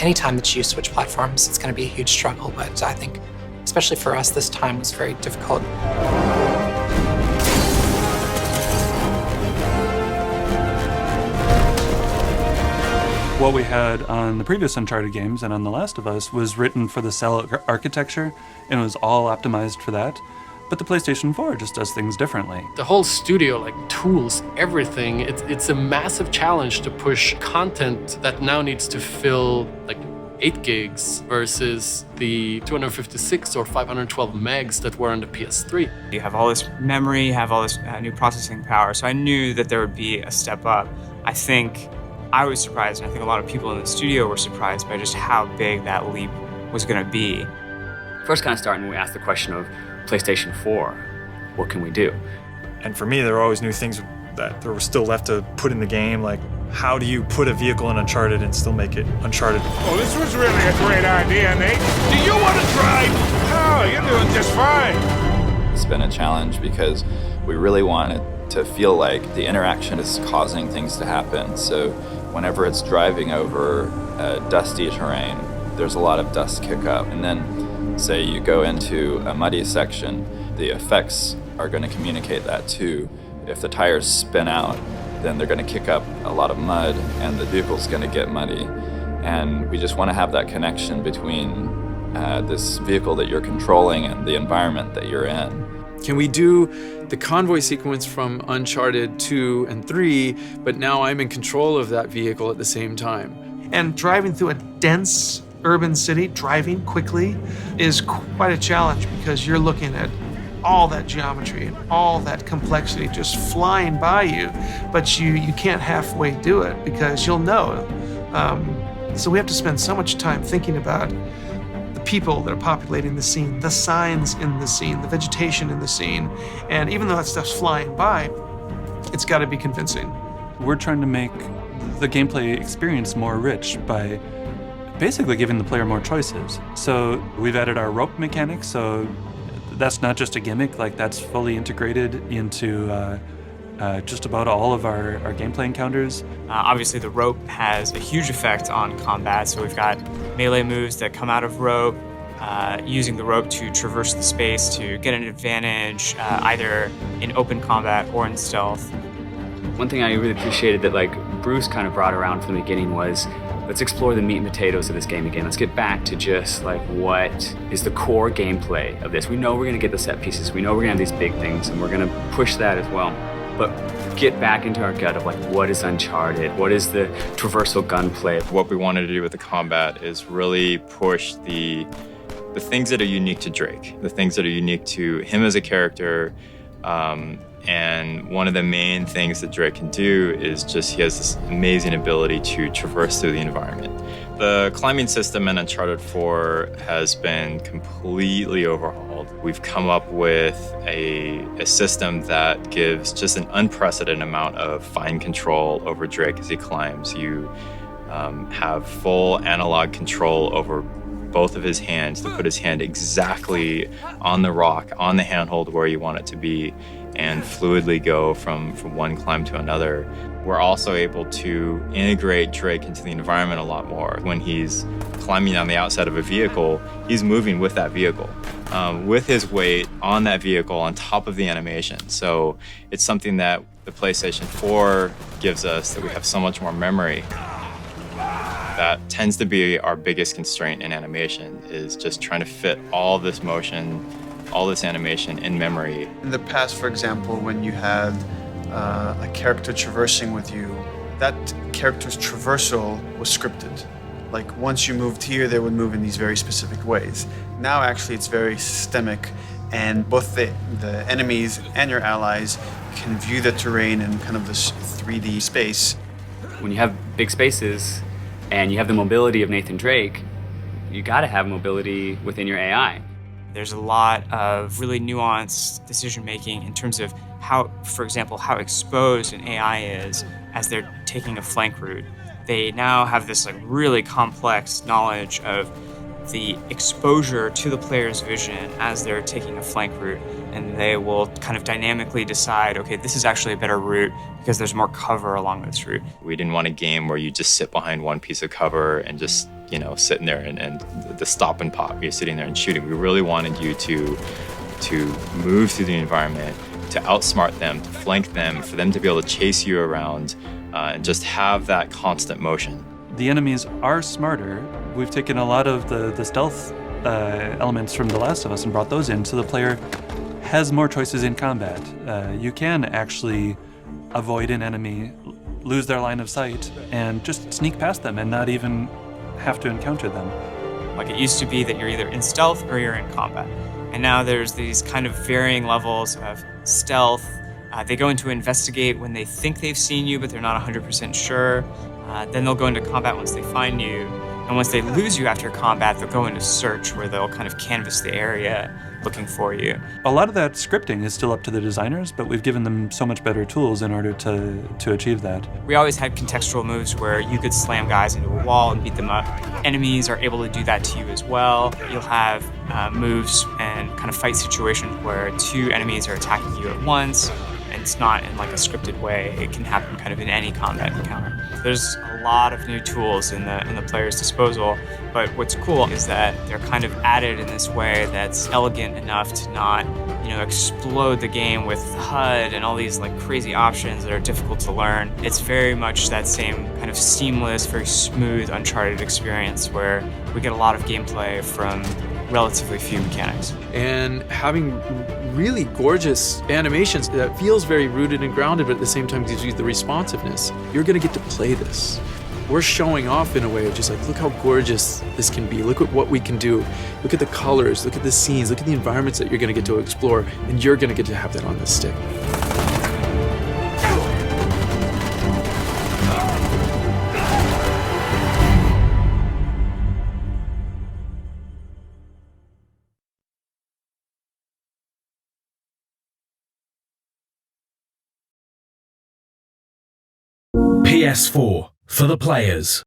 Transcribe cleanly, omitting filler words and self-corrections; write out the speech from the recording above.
anytime that you switch platforms, it's going to be a huge struggle. But I think, especially for us, this time was very difficult. What we had on the previous Uncharted games and on The Last of Us was written for the cell architecture, and it was all optimized for that. But the PlayStation 4 just does things differently. The whole studio, like tools, everything, it's a massive challenge to push content that now needs to fill like 8 gigs versus the 256 or 512 megs that were on the PS3. You have all this memory, you have all this new processing power, so I knew that there would be a step up. I think I was surprised, and I think a lot of people in the studio were surprised by just how big that leap was going to be. First kind of starting, we asked the question of PlayStation 4, what can we do? And for me, there were always new things that there were still left to put in the game, like how do you put a vehicle in Uncharted and still make it Uncharted? Oh, this was really a great idea, Nate. Do you want to drive? Oh, you're doing just fine. It's been a challenge because we really wanted to feel like the interaction is causing things to happen. So whenever it's driving over dusty terrain, there's a lot of dust kick up. And then say you go into a muddy section, the effects are going to communicate that too. If the tires spin out, then they're going to kick up a lot of mud and the vehicle's going to get muddy. And we just want to have that connection between this vehicle that you're controlling and the environment that you're in. Can we do the convoy sequence from Uncharted 2 and 3, but now I'm in control of that vehicle at the same time? And driving through a dense urban city, driving quickly, is quite a challenge because you're looking at all that geometry and all that complexity just flying by you, but you can't halfway do it because you'll know. So we have to spend so much time thinking about the people that are populating the scene, the signs in the scene, the vegetation in the scene, and even though that stuff's flying by, it's got to be convincing. We're trying to make the gameplay experience more rich by basically giving the player more choices. So we've added our rope mechanics, so that's not just a gimmick, like that's fully integrated into just about all of our gameplay encounters. Obviously the rope has a huge effect on combat, so we've got melee moves that come out of rope, using the rope to traverse the space to get an advantage, either in open combat or in stealth. One thing I really appreciated that like Bruce kind of brought around from the beginning was, let's explore the meat and potatoes of this game again. Let's get back to just like what is the core gameplay of this. We know we're gonna get the set pieces. We know we're gonna have these big things and we're gonna push that as well. But get back into our gut of like, what is Uncharted? What is the traversal gunplay? What we wanted to do with the combat is really push the things that are unique to Drake, the things that are unique to him as a character. And one of the main things that Drake can do is just he has this amazing ability to traverse through the environment. The climbing system in Uncharted 4 has been completely overhauled. We've come up with a system that gives just an unprecedented amount of fine control over Drake as he climbs. You have full analog control over both of his hands to put his hand exactly on the rock, on the handhold where you want it to be, and fluidly go from one climb to another. We're also able to integrate Drake into the environment a lot more. When he's climbing on the outside of a vehicle, he's moving with that vehicle, with his weight on that vehicle on top of the animation. So it's something that the PlayStation 4 gives us, that we have so much more memory. That tends to be our biggest constraint in animation, is just trying to fit all this motion, all this animation in memory. In the past, for example, when you had a character traversing with you, that character's traversal was scripted. Like once you moved here, they would move in these very specific ways. Now actually it's very systemic, and both the enemies and your allies can view the terrain in kind of this 3D space. When you have big spaces and you have the mobility of Nathan Drake, you gotta have mobility within your AI. There's a lot of really nuanced decision-making in terms of how, for example, how exposed an AI is as they're taking a flank route. They now have this like really complex knowledge of the exposure to the player's vision as they're taking a flank route, and they will kind of dynamically decide, okay, this is actually a better route because there's more cover along this route. We didn't want a game where you just sit behind one piece of cover and just, sitting there and the stop and pop, you're sitting there and shooting. We really wanted you to move through the environment, to outsmart them, to flank them, for them to be able to chase you around and just have that constant motion. The enemies are smarter. We've taken a lot of the stealth elements from The Last of Us and brought those in, so the player has more choices in combat. You can actually avoid an enemy, lose their line of sight, and just sneak past them and not even have to encounter them. Like, it used to be that you're either in stealth or you're in combat. And now there's these kind of varying levels of stealth. They go into investigate when they think they've seen you, but they're not 100% sure. Then they'll go into combat once they find you. And once they lose you after combat, they'll go into search, where they'll kind of canvass the area looking for you. A lot of that scripting is still up to the designers, but we've given them so much better tools in order to achieve that. We always had contextual moves where you could slam guys into a wall and beat them up. Enemies are able to do that to you as well. You'll have moves and kind of fight situations where two enemies are attacking you at once, and it's not in like a scripted way. It can happen kind of in any combat encounter. There's a lot of new tools in the player's disposal, but what's cool is that they're kind of added in this way that's elegant enough to not, explode the game with HUD and all these like crazy options that are difficult to learn. It's very much that same kind of seamless, very smooth Uncharted experience where we get a lot of gameplay from relatively few mechanics. And having really gorgeous animations that feels very rooted and grounded, but at the same time gives you the responsiveness. You're gonna get to play this. We're showing off in a way of just like, look how gorgeous this can be. Look at what we can do. Look at the colors, look at the scenes, look at the environments that you're gonna get to explore, and you're gonna get to have that on this stick. PS4 for the players.